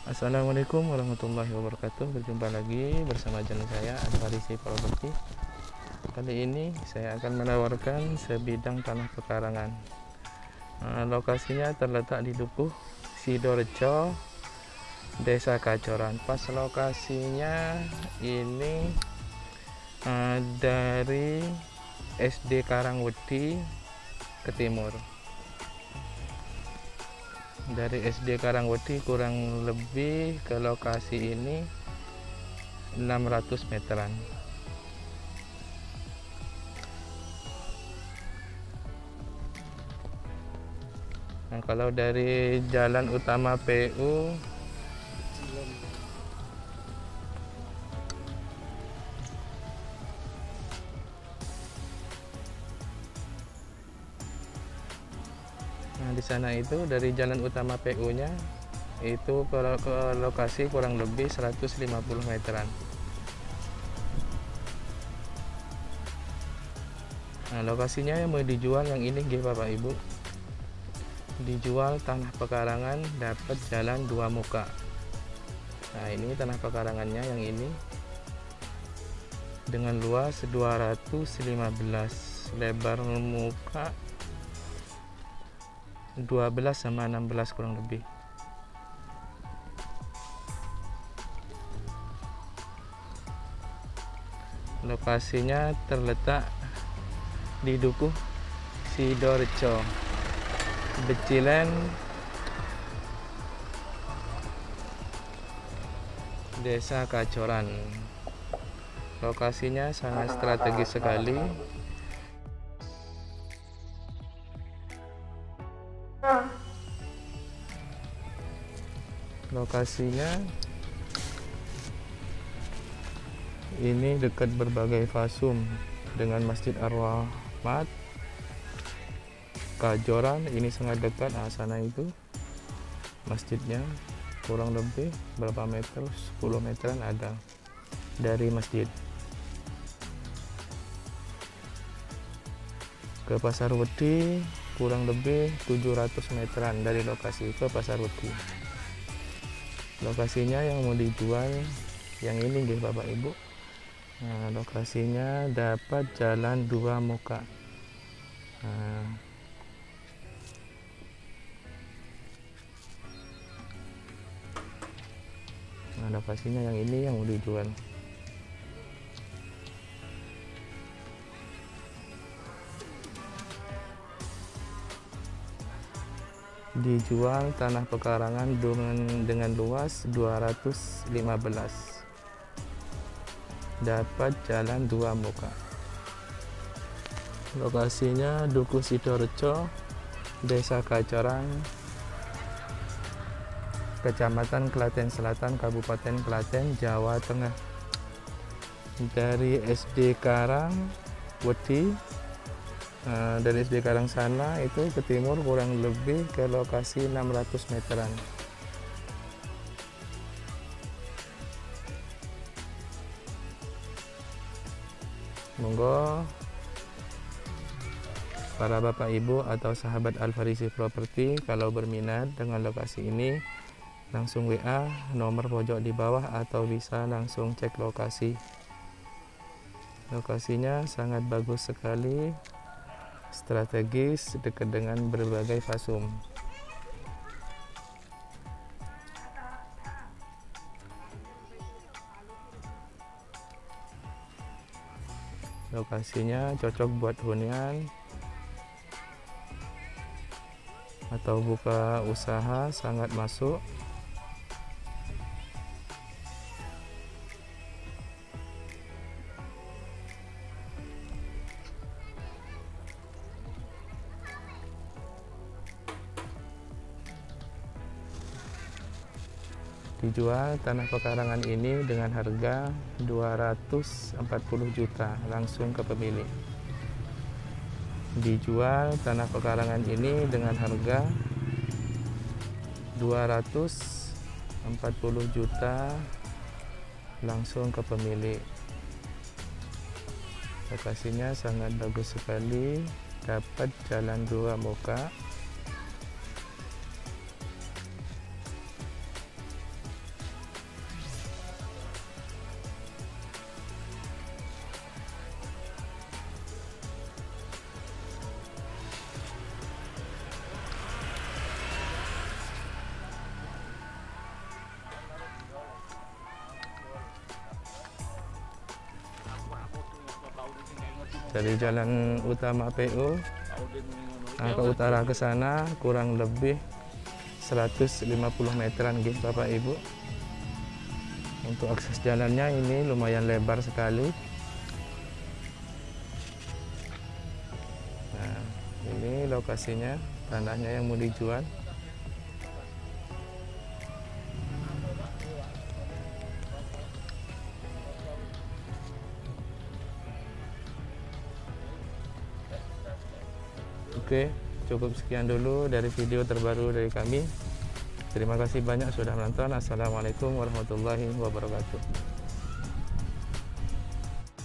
Assalamualaikum warahmatullahi wabarakatuh. Berjumpa lagi bersama channel saya Al-Farisi Property. Kali ini saya akan menawarkan sebidang tanah pekarangan. Lokasinya terletak di Dukuh Sidorejo, Desa Kacoran. Pas lokasinya ini dari SD Karangwedi ke timur. Dari SD Karangwedi kurang lebih ke lokasi ini 600 meteran. Nah, kalau dari jalan utama PU di sana itu dari jalan utama PU-nya itu ke lokasi kurang lebih 150 meteran. Nah, lokasinya yang mau dijual yang ini Bapak Ibu. Dijual tanah pekarangan, dapat jalan 2 muka. Nah, ini tanah pekarangannya yang ini dengan luas 215, lebar muka 12 sama 16 kurang lebih. Lokasinya terletak di Dukuh Sidorejo, Becilen, Desa Kacoran. Lokasinya sangat strategis sekali. Lokasinya ini dekat berbagai fasum dengan Masjid Ar-Rahmat, Kajoran ini sangat dekat. Sana itu masjidnya kurang lebih berapa meter, 10 meteran ada dari masjid. Ke Pasar Wedi kurang lebih 700 meteran dari lokasi ke Pasar Wedi. Lokasinya yang mau dijual yang ini Bapak Ibu. Nah, lokasinya dapat jalan 2 muka. Nah, lokasinya yang ini yang mau dijual. Dijual tanah pekarangan dengan luas 215, dapat jalan 2 muka. Lokasinya Dukuh Sidorejo, Desa Kacoran, Kecamatan Klaten Selatan, Kabupaten Klaten, Jawa Tengah. Dari SD Karangwedi, dari SD Karang sana itu ke timur kurang lebih ke lokasi 600 meteran. Monggo para Bapak Ibu atau sahabat Al-Farisi Property kalau berminat dengan lokasi ini langsung WA nomor pojok di bawah atau bisa langsung cek lokasi. Lokasinya sangat bagus sekali, strategis, dekat dengan berbagai fasum. Lokasinya cocok buat hunian atau buka usaha, sangat masuk. Dijual tanah pekarangan ini dengan harga 240 juta langsung ke pemilik. Dijual tanah pekarangan ini dengan harga 240 juta langsung ke pemilik. Lokasinya sangat bagus sekali, dapat jalan 2 muka. Dari jalan utama PU ke utara ke sana kurang lebih 150 meteran gitu Bapak Ibu. Untuk akses jalannya ini lumayan lebar sekali. Nah, ini lokasinya, tanahnya yang mau dijual. Oke, cukup sekian dulu dari video terbaru dari kami. Terima kasih banyak sudah menonton. Assalamualaikum warahmatullahi wabarakatuh.